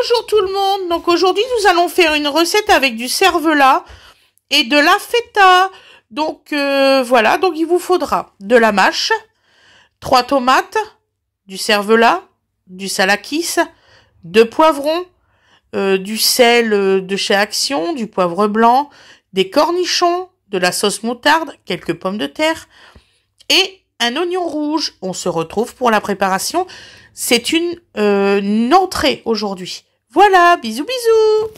Bonjour tout le monde, donc aujourd'hui nous allons faire une recette avec du cervelas et de la feta. Donc voilà, donc il vous faudra de la mâche, 3 tomates, du cervelas, du salakis, 2 poivrons, du sel de chez Action, du poivre blanc, des cornichons, de la sauce moutarde, quelques pommes de terre et un oignon rouge. On se retrouve pour la préparation. C'est une entrée aujourd'hui. Voilà, bisous bisous.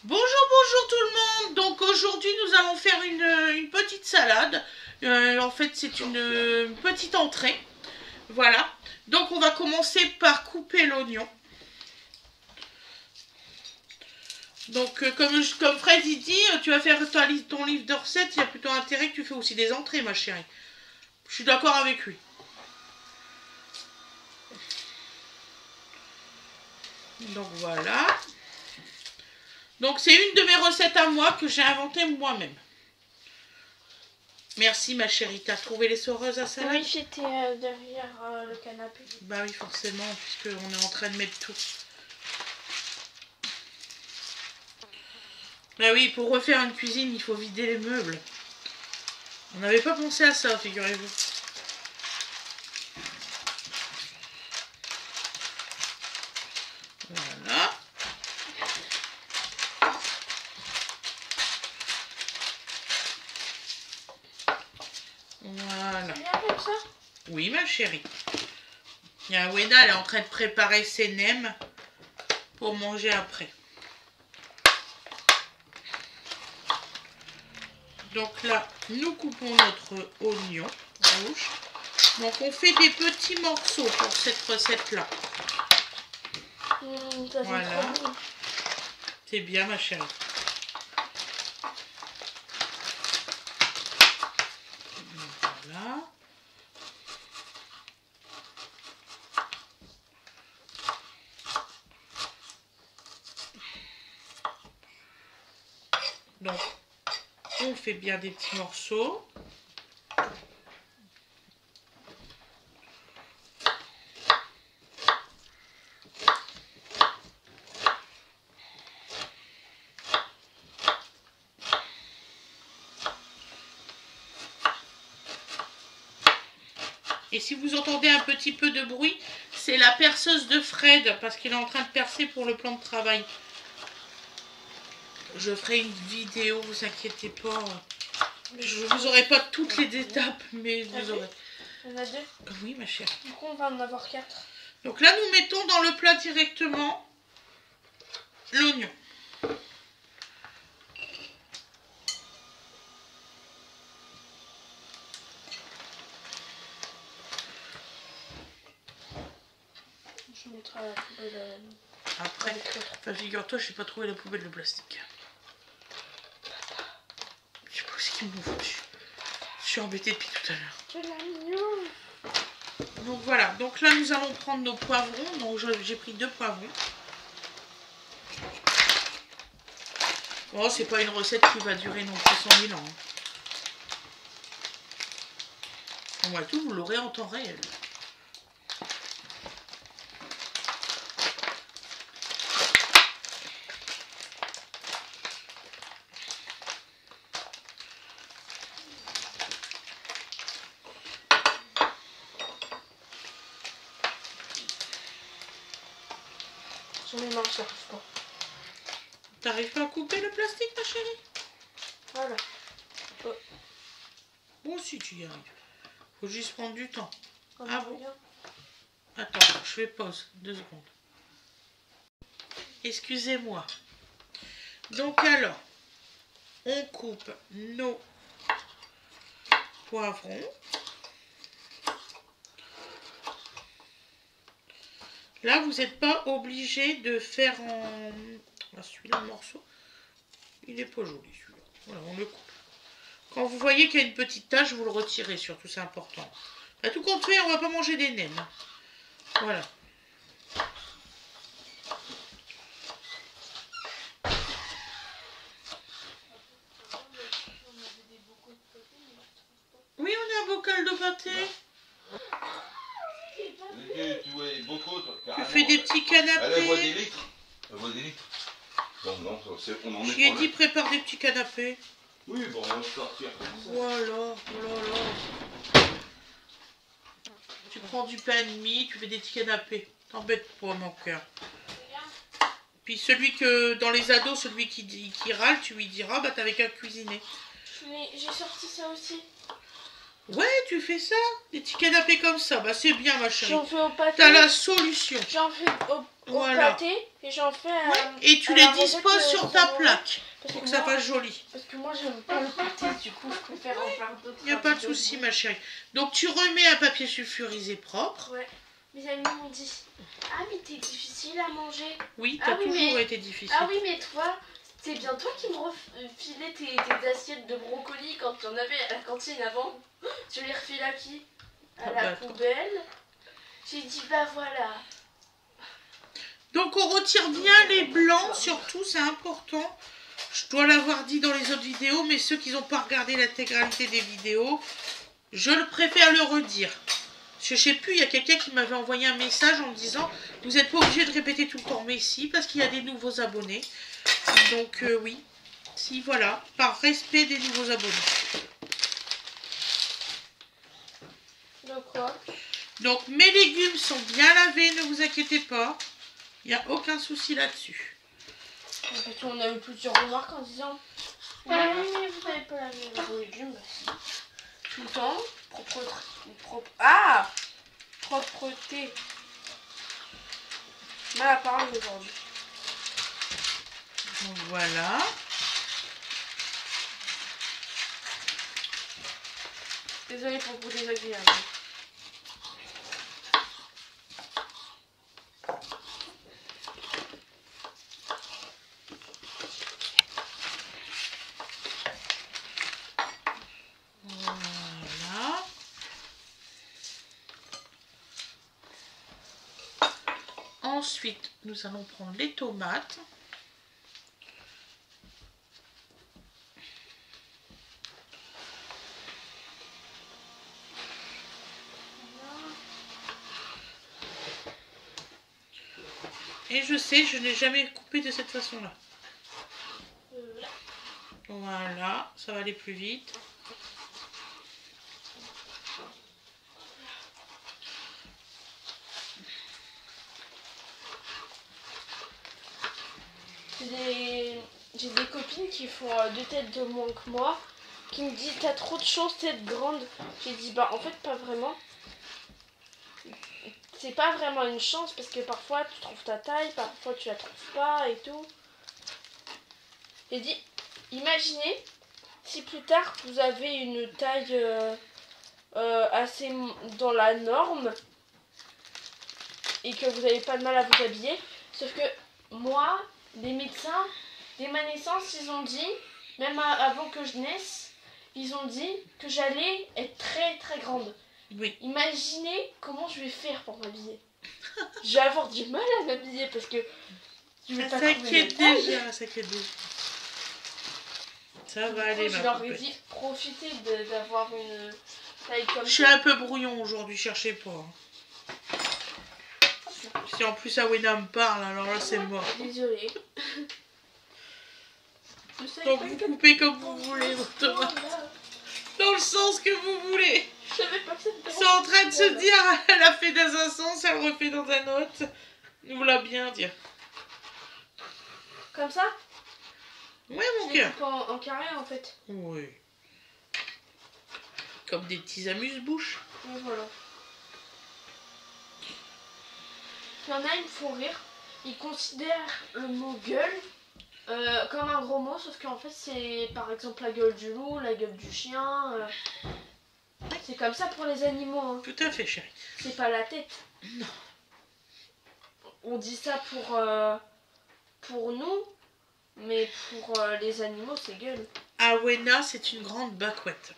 Bonjour tout le monde. Donc aujourd'hui nous allons faire une petite salade. En fait c'est une petite entrée. Voilà. Donc on va commencer par couper l'oignon. Donc comme Fred il dit, tu vas faire ton livre de recettes, il y a plutôt intérêt que tu fais aussi des entrées ma chérie. Je suis d'accord avec lui. Donc voilà. Donc c'est une de mes recettes à moi que j'ai inventée moi-même. Merci ma chérie, t'as trouvé les soreuses à salade? Oui, j'étais derrière le canapé. Bah oui forcément, puisqu'on est en train de mettre tout. Bah oui, pour refaire une cuisine, il faut vider les meubles. On n'avait pas pensé à ça, figurez-vous. Voilà. Voilà. C'est bien comme ça? Oui, ma chérie. Il y a Wena, elle est en train de préparer ses nems pour manger après. Donc là, nous coupons notre oignon rouge. Donc on fait des petits morceaux pour cette recette-là. Voilà. C'est bien ma chérie. Voilà. Donc on fait bien des petits morceaux. Et si vous entendez un petit peu de bruit, c'est la perceuse de Fred, parce qu'il est en train de percer pour le plan de travail. Je ferai une vidéo, vous inquiétez pas. Je vous aurai pas toutes les étapes, mais vous aurez. Il y en a 2. Oui, ma chère. Du coup, on va en avoir 4. Donc là, nous mettons dans le plat directement l'oignon. Je mettrai à la poubelle. Après, enfin, figure-toi, je n'ai pas trouvé la poubelle de plastique. Je sais pas ce qu'ils m'ont foutu. Je suis embêtée depuis tout à l'heure. C'est l'agneau. Donc voilà, donc là nous allons prendre nos poivrons. Donc j'ai pris 2 poivrons. Bon, c'est pas une recette qui va durer non plus 100 000 ans. Bon, moi tout, vous l'aurez en temps réel. Sur mes mains, ça arrive pas. T'arrives pas à couper le plastique, ma chérie? Voilà. Bon, si tu y arrives. Faut juste prendre du temps. Comme Ah bon? bien. Attends, je fais pause. 2 secondes. Excusez-moi. Donc alors, on coupe nos poivrons. Là, vous n'êtes pas obligé de faire en... Ah, celui-là, le morceau, il n'est pas joli, celui-là. Voilà, on le coupe. Quand vous voyez qu'il y a une petite tache, vous le retirez, surtout, c'est important. À tout compte fait, on ne va pas manger des nems. Voilà. canapés. Elle voit des litres. Elle voit des litres. Non, non, on en est. Je lui ai dit prépare des petits canapés. Oui, bon, on va se sortir comme ça. Voilà, oh là là. Tu prends du pain de mie, tu fais des petits canapés. T'embête pas, mon cœur. Puis celui que, dans les ados, celui qui râle, tu lui diras, bah t'avais qu'à cuisiner. J'ai sorti ça aussi. Ouais, tu fais ça. Des petits canapés comme ça, bah c'est bien, ma chérie. J'en fais au pâté. T'as la solution. J'en fais au Voilà. pâté et j'en fais à, Ouais. Et tu à les la rosette, disposes sur ta pour plaque. parce Pour que que ça moi- fasse joli. Parce que moi j'aime pas le pâté, du coup je préfère en faire d'autres. Il n'y a pas de souci, ma chérie. Donc tu remets un papier sulfurisé propre. Ouais. Mes amis m'ont dit, ah mais t'es difficile à manger. Oui, Ah t'as oui, toujours mais- été difficile. Ah oui mais toi, c'est bien toi qui me refilais tes assiettes de brocoli quand tu en avais à la cantine avant. Tu les refiles à qui? À Ah la bah, attends. poubelle. J'ai dit bah voilà. Donc on retire bien les blancs, surtout, c'est important. Je dois l'avoir dit dans les autres vidéos, mais ceux qui n'ont pas regardé l'intégralité des vidéos, je le préfère le redire. Je sais plus, il y a quelqu'un qui m'avait envoyé un message en me disant « Vous n'êtes pas obligé de répéter tout le temps, mais si, parce qu'il y a des nouveaux abonnés. » Donc oui, si, voilà, par respect des nouveaux abonnés. De quoi? Donc mes légumes sont bien lavés, ne vous inquiétez pas. Il n'y a aucun souci là-dessus. Parce qu'on a eu plusieurs remarques en disant oui, mais vous n'avez pas lavé vos légumes. Bah, si. Tout le temps, propreté. Mal à parler aujourd'hui. Donc voilà. Désolée pour vous désagréable. Voilà. Ensuite, nous allons prendre les tomates. Et je sais, je n'ai jamais coupé de cette façon-là. Voilà, ça va aller plus vite. J'ai des copines qui font 2 têtes de moins que moi, qui me disent t'as trop de chance d'être grande. J'ai dit bah en fait pas vraiment. C'est pas vraiment une chance parce que parfois tu trouves ta taille, parfois tu la trouves pas et tout. J'ai dit imaginez si plus tard vous avez une taille assez dans la norme et que vous n'avez pas de mal à vous habiller. Sauf que moi, les médecins, dès ma naissance, ils ont dit, même avant que je naisse, ils ont dit que j'allais être très très grande. Oui. Imaginez comment je vais faire pour m'habiller. Je vais avoir du mal à m'habiller parce que je vais Ça pas trouver s'inquiète ma taille. déjà, ça s'inquiète déjà. Ça va Du aller, coup, je ma leur ai poupette. dit profitez d'avoir une taille comme Je suis un peu brouillon aujourd'hui, cherchez pas. Si en plus Awena me parle, alors là c'est mort. Désolée. Je savais Donc pas vous que- coupez comme vous voulez vos tomates. Dans le sens que vous voulez. Je savais pas que c'était C'est en train de se dire, elle a fait dans un sens, elle refait dans un autre. Nous l'a bien dire. Comme ça. Ouais, mon Je les cœur. coupe en carré en fait. Oui. Comme des petits amuse-bouches. Et voilà. Il y en a, ils me font rire. Ils considèrent le mot gueule comme un gros mot, sauf qu'en fait, c'est par exemple la gueule du loup, la gueule du chien. C'est comme ça pour les animaux. Hein. Tout à fait, chérie. C'est pas la tête. Non. On dit ça pour nous, mais pour les animaux, c'est gueule. Awena, c'est une grande bacouette.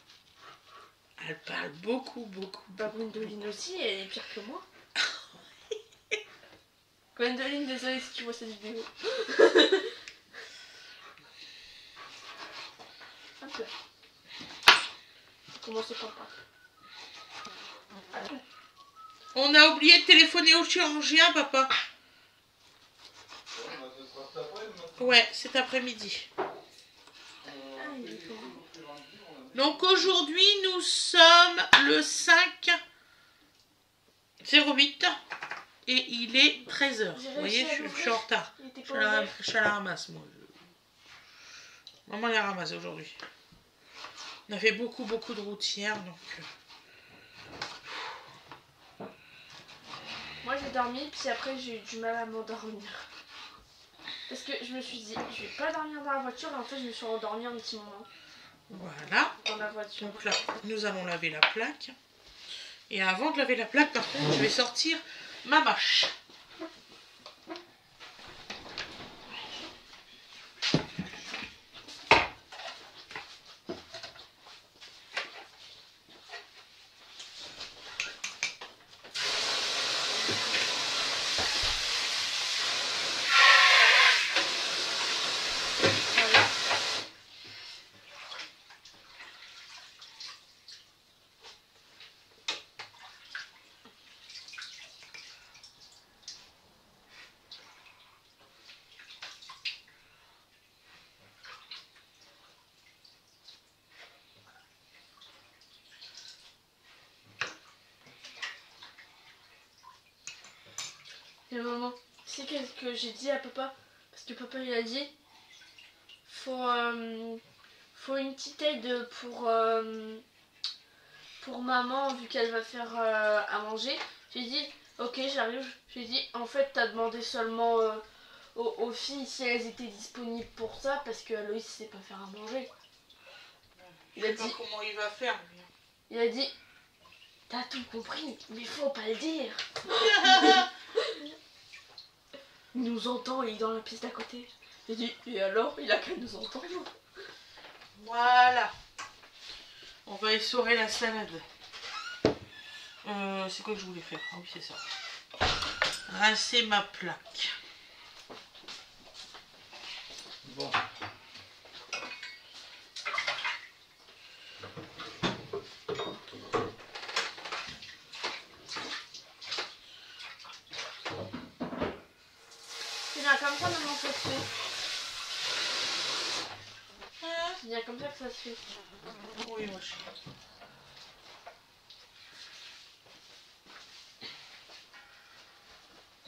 Elle parle beaucoup, beaucoup. Bah, Gwendoline aussi, elle est pire que moi. Gwendoline, désolée si tu vois cette vidéo. Hop là. Commencez par là. On a oublié de téléphoner au chirurgien, papa. Ouais, cet après-midi. Donc aujourd'hui, nous sommes le 5/08 et il est 13h. Vous voyez, je suis en retard. Je suis à la ramasse, moi. Maman les ramasse aujourd'hui. On a fait beaucoup de routes hier, donc... Moi j'ai dormi, puis après j'ai eu du mal à m'endormir. Parce que je me suis dit, je vais pas dormir dans la voiture, et en fait je me suis endormie un petit moment. Voilà. Dans la voiture. Donc là, nous allons laver la plaque. Et avant de laver la plaque, par contre, je vais sortir ma mâche. Et maman, tu sais qu'est-ce que j'ai dit à papa? Parce que papa il a dit, faut une petite aide pour maman vu qu'elle va faire à manger. J'ai dit, ok j'arrive. J'ai dit, en fait t'as demandé seulement aux filles si elles étaient disponibles pour ça parce que Aloïs sait pas faire à manger. Il a dit comment il va faire. Il a dit, t'as tout compris, mais faut pas le dire. Il nous entend, il est dans la pièce d'à côté. J'ai dit, et alors, il a qu'à nous entendre. Voilà. On va essorer la salade. C'est quoi que je voulais faire? Ah oui, c'est ça. Rincer ma plaque. Bon. C'est bien comme ça maintenant que ça se fait. C'est bien comme ça que ça se fait. Oui, moi je...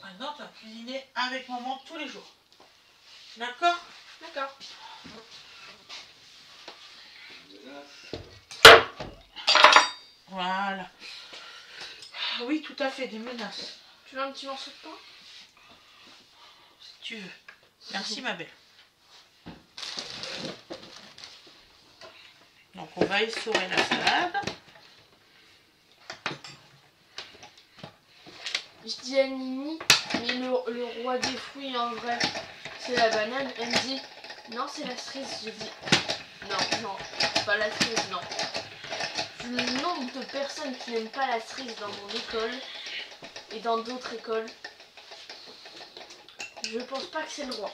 Maintenant, tu vas cuisiner avec maman tous les jours. D'accord? D'accord. Voilà. Oui, tout à fait, des menaces. Tu veux un petit morceau de pain? Si tu veux. Merci, ma belle. Donc, on va essorer la salade. Je dis à Nini, mais le roi des fruits en vrai, c'est la banane. Elle me dit, non, c'est la cerise. Je dis, non, c'est pas la cerise, non. Le nombre de personnes qui n'aiment pas la cerise dans mon école et dans d'autres écoles, je pense pas que c'est le roi.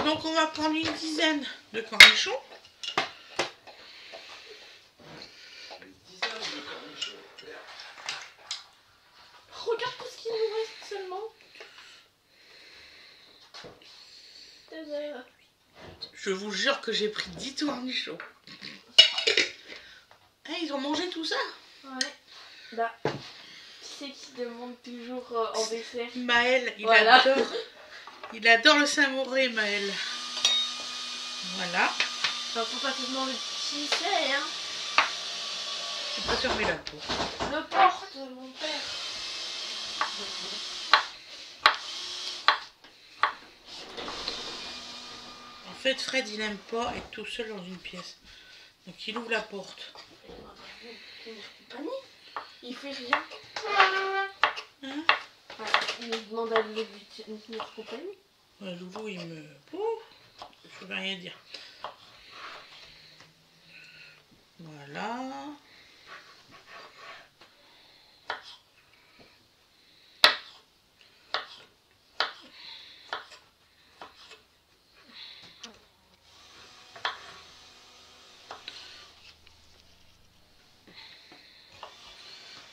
Donc, on va prendre une dizaine de cornichons. Regarde tout ce qu'il nous reste seulement. Tada. Je vous jure que j'ai pris 10 cornichons. Eh, ils ont mangé tout ça? Ouais. Là, tu sais qui demande toujours en dessert? Maël, Voilà. Il adore le Saint-Mauré, Maël. Voilà. Enfin, faut pas te demander qui c'est, hein. Tu peux fermer la porte. Le porte, mon père. En fait, Fred, il n'aime pas être tout seul dans une pièce. Donc, il ouvre la porte. Il fait rien. Hein? Ouais, il me demande à lui tenir compagnie. Ouais, Loulou, il me... Ouh, je peux rien dire. Voilà.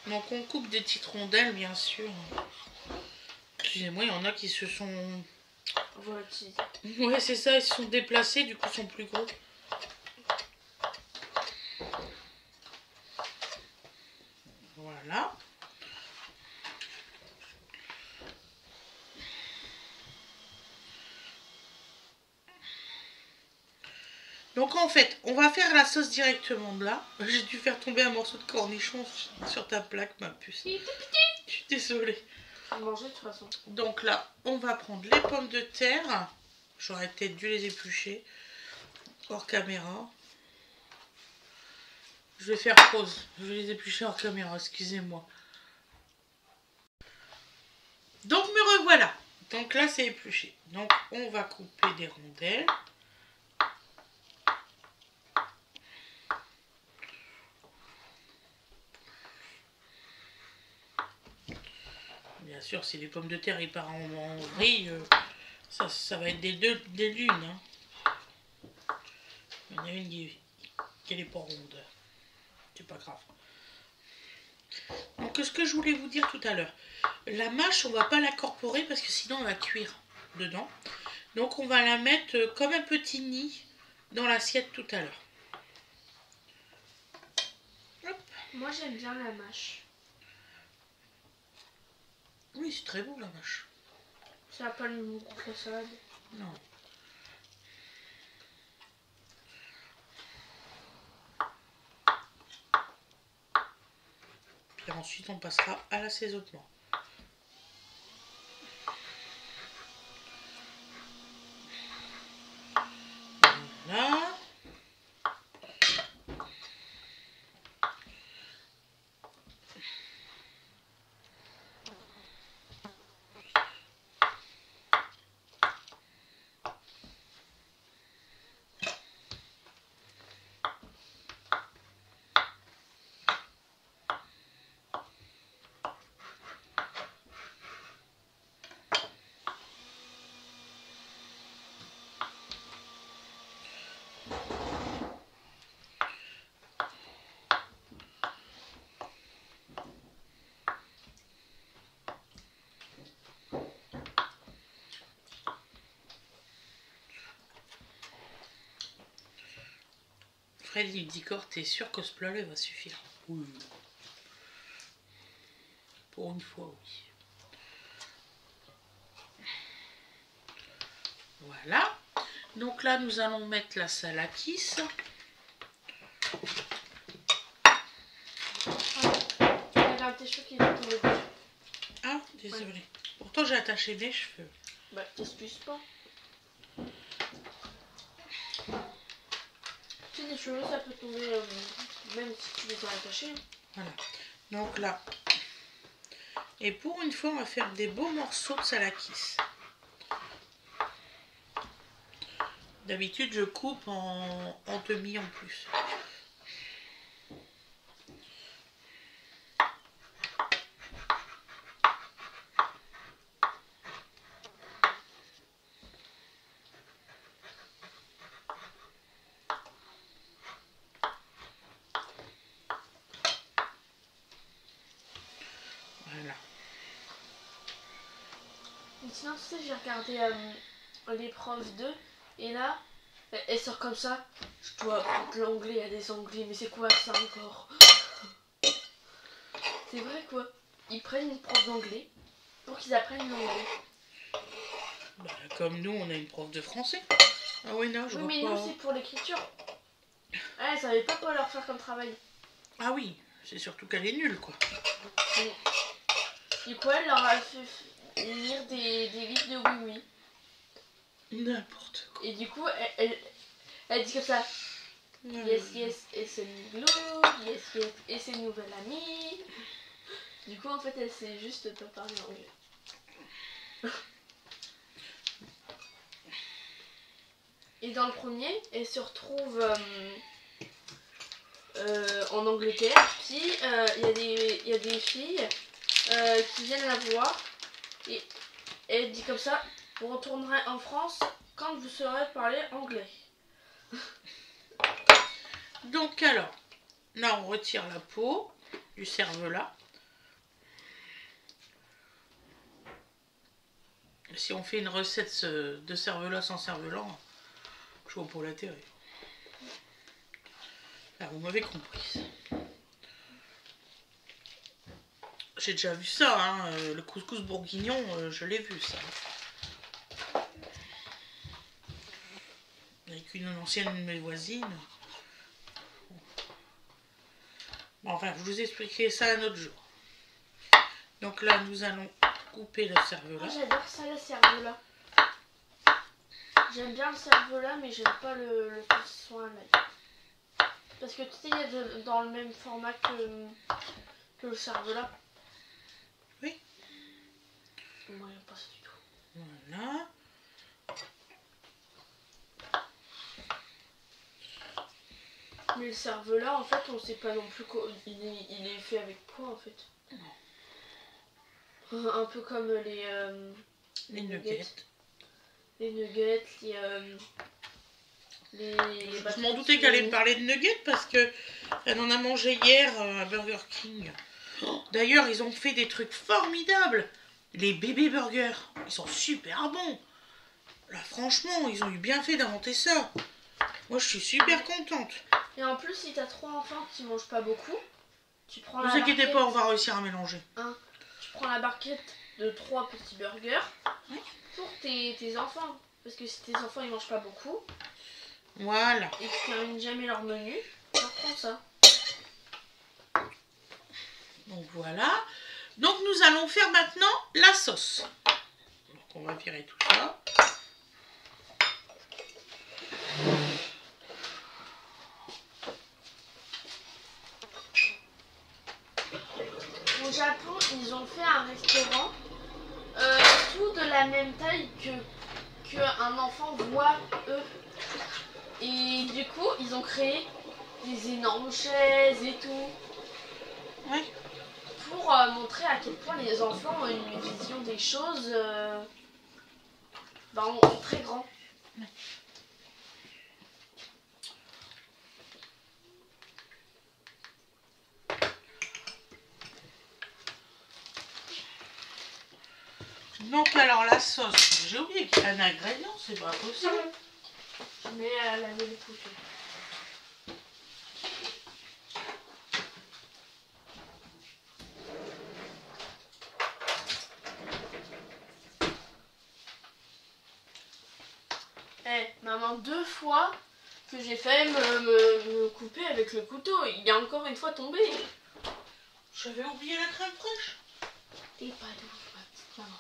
Donc on coupe des petites rondelles, bien sûr. Excusez-moi, il y en a qui se sont volatilisés. Ouais, c'est ça, ils se sont déplacés, du coup, ils sont plus gros. Voilà. Donc en fait, on va faire la sauce directement de là. J'ai dû faire tomber un morceau de cornichon sur ta plaque, ma puce. Je suis désolée. Manger de toute façon. Donc là, on va prendre les pommes de terre. J'aurais peut-être dû les éplucher hors caméra. Je vais faire pause. Je vais les éplucher hors caméra, excusez-moi. Donc me revoilà. Donc là, c'est épluché. Donc on va couper des rondelles. Bien sûr, si les pommes de terre ils partent en vrille, ça va être des lunes. Hein. Il y en a une qui n'est pas ronde. C'est pas grave. Donc ce que je voulais vous dire tout à l'heure, la mâche on va pas l'incorporer parce que sinon on va cuire dedans. Donc on va la mettre comme un petit nid dans l'assiette tout à l'heure. Moi j'aime bien la mâche. Oui, c'est très bon la mâche. Ça n'a pas le même goût que la salade. Non. Puis ensuite on passera à l'assaisonnement. Voilà. Fred il dit Cor, t'es sûr que ce plat-là va suffire? Oui. Pour une fois, oui. Voilà. Donc là, nous allons mettre la salakis. Il y a un petit chou qui est tombé dessus. Ah, désolé. Ouais. Pourtant, j'ai attaché mes cheveux. Bah, t'excuses pas. Tu sais, les cheveux, ça peut tomber même si tu les as attachés. Voilà. Donc là. Et pour une fois, on va faire des beaux morceaux de salakis. D'habitude, je coupe en demi en plus. Voilà. Et sinon, tu sais, j'ai regardé l'épreuve 2 et là, elle sort comme ça. Je dois prendre l'anglais à des anglais, mais c'est quoi ça encore? C'est vrai quoi. Ils prennent une prof d'anglais pour qu'ils apprennent l'anglais. Bah, comme nous, on a une prof de français. Ah oui, non, je oui, vois mais pas. nous, c'est pour l'écriture. Ah, elle savait pas quoi leur faire comme travail. Ah oui, c'est surtout qu'elle est nulle, quoi. Oui. Du coup, elle leur a fait lire des livres de oui-oui. N'importe quoi. Et du coup, elle dit comme ça. Yes, yes, et c'est Glou, yes, yes, et c'est une nouvelle amie. Du coup, en fait, elle sait juste pas parler anglais. Et dans le premier, elle se retrouve en Angleterre. Puis, il y a des filles qui viennent la voir. Et elle dit comme ça, vous retournerez en France quand vous saurez parler anglais. Donc alors, là on retire la peau du cervelas. Si on fait une recette de cervelas sans cervelas, je vois pas l'intérêt. Ah, vous m'avez compris. J'ai déjà vu ça, hein, le couscous bourguignon, je l'ai vu ça. Avec une ancienne de mes voisines. Bon, enfin, je vous expliquerai ça un autre jour. Donc là, nous allons couper le cervelas. Ah, j'adore ça, le cervelas. J'aime bien le cervelas, mais j'aime pas le saucisson à l'ail. Parce que tu sais, il y a dans le même format que le cervelas. Oui. Moi, j'aime pas ça du tout. Voilà. Mais le cervelas, en fait, on sait pas non plus il est fait avec quoi, en fait. Un peu comme Les nuggets. Les nuggets, Je m'en doutais qu'elle allait me parler de nuggets parce que elle en a mangé hier à Burger King. D'ailleurs, ils ont fait des trucs formidables. Les bébés burgers, ils sont super bons. Là, franchement, ils ont eu bien fait d'inventer ça. Moi, je suis super contente. Et en plus, si t'as 3 enfants qui mangent pas beaucoup, tu prends Ne vous inquiétez pas, on va réussir à mélanger. Tu prends la barquette de 3 petits burgers pour tes enfants. Parce que si tes enfants ils mangent pas beaucoup, voilà, et qu'ils terminent jamais leur menu, tu reprends ça. Donc voilà. Donc nous allons faire maintenant la sauce. Donc on va virer tout ça. Au Japon, ils ont fait un restaurant tout de la même taille que un enfant voit eux. Et du coup, ils ont créé des énormes chaises et tout. Oui. Pour montrer à quel point les enfants ont une vision des choses très grand. Oui. Donc alors la sauce, j'ai oublié qu'il y a un ingrédient, c'est pas possible. Je mets à laver les couteaux. Maman, 2 fois que j'ai failli me couper avec le couteau, il est encore une fois tombé. J'avais oublié la crème fraîche. T'es pas douce, ma petite maman.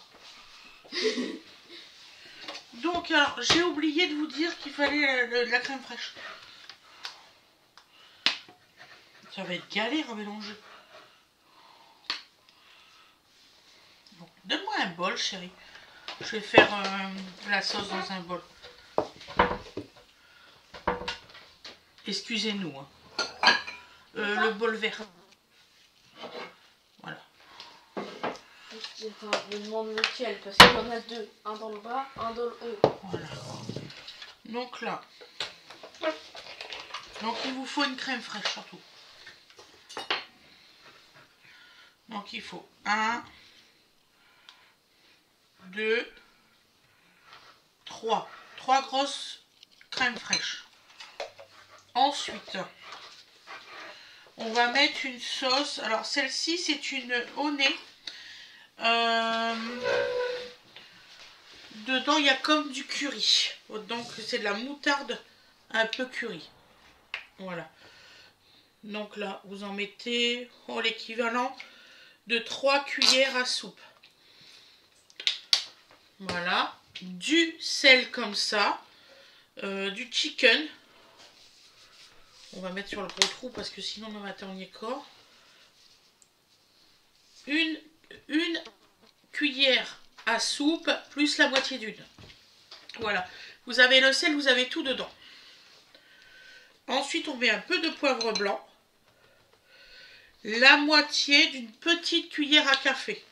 Donc alors, j'ai oublié de vous dire qu'il fallait la crème fraîche. Ça va être galère à mélanger. Bon, donne-moi un bol, chérie. Je vais faire la sauce dans un bol. Excusez-nous. Hein. Le bol vert. Voilà. Je me demande lequel, parce qu'il y en a 2. Un dans le bas, un dans le haut. Voilà. Donc là. Donc il vous faut une crème fraîche surtout. Donc il faut 1, 2, 3. 3 grosses crèmes fraîches. Ensuite, on va mettre une sauce. Alors celle-ci, c'est une honey. Dedans, il y a comme du curry. Donc c'est de la moutarde un peu curry. Voilà. Donc là, vous en mettez l'équivalent de 3 cuillères à soupe. Voilà. Du sel comme ça. Du chicken. On va mettre sur le gros trou parce que sinon on va terminer corps. Une cuillère à soupe plus la moitié d'une. Voilà. Vous avez le sel, vous avez tout dedans. Ensuite, on met un peu de poivre blanc. La moitié d'une petite cuillère à café.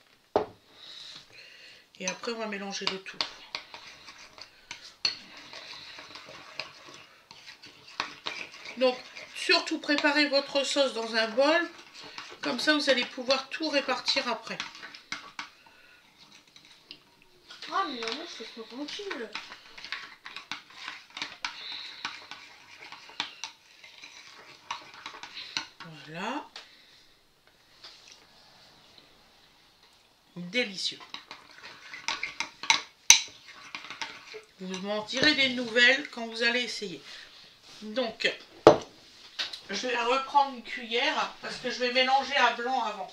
Et après, on va mélanger le tout. Donc, surtout préparez votre sauce dans un bol. Comme ça, vous allez pouvoir tout répartir après. Ah, mais il y en laisse-moi tranquille. Voilà. Délicieux. Vous m'en direz des nouvelles quand vous allez essayer. Donc, je vais reprendre une cuillère parce que je vais mélanger à blanc avant.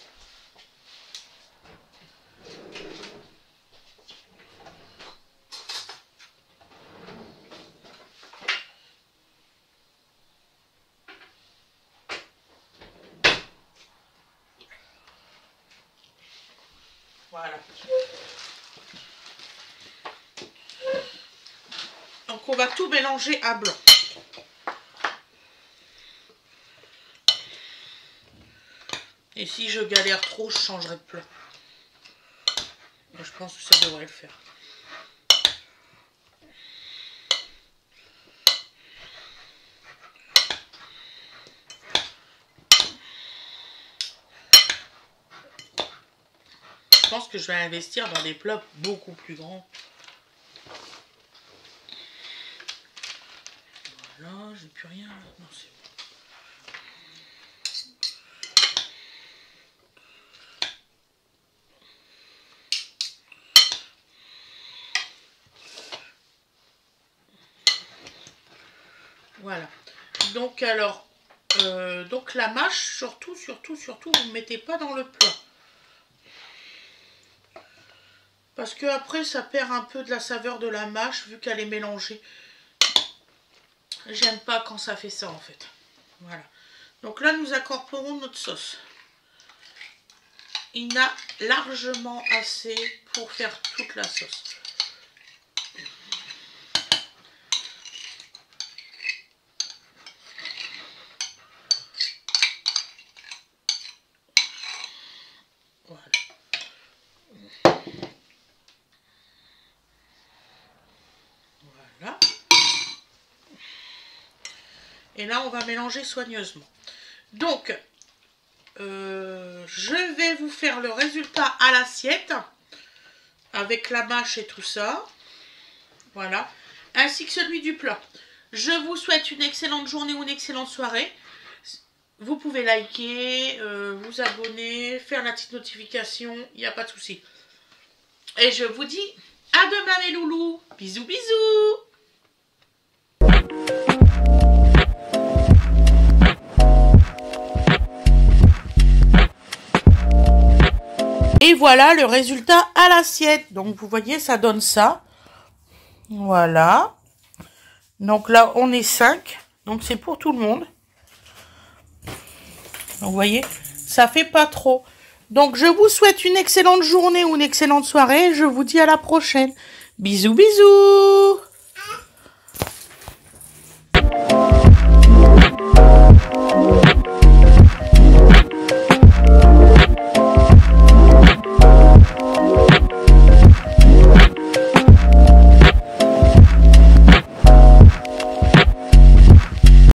Voilà. Donc on va tout mélanger à blanc. Et si je galère trop, je changerai de plat. Mais je pense que ça devrait le faire. Je pense que je vais investir dans des plats beaucoup plus grands. Voilà, j'ai plus rien. Non, c'est bon. Voilà. Donc alors, donc la mâche, surtout, vous ne mettez pas dans le plat. Parce que après, ça perd un peu de la saveur de la mâche, vu qu'elle est mélangée. J'aime pas quand ça fait ça, en fait. Voilà. Donc là, nous incorporons notre sauce. Il y en a largement assez pour faire toute la sauce. Voilà. Voilà. Et là, on va mélanger soigneusement. Donc, je vais vous faire le résultat à l'assiette avec la mâche et tout ça. Voilà. Ainsi que celui du plat. Je vous souhaite une excellente journée ou une excellente soirée. Vous pouvez liker, vous abonner, faire la petite notification. Il n'y a pas de souci. Et je vous dis à demain les loulous. Bisous, bisous. Et voilà le résultat à l'assiette. Donc vous voyez, ça donne ça. Voilà. Donc là, on est 5. Donc c'est pour tout le monde. Donc, vous voyez, ça fait pas trop. Donc je vous souhaite une excellente journée ou une excellente soirée. Je vous dis à la prochaine. Bisous, bisous.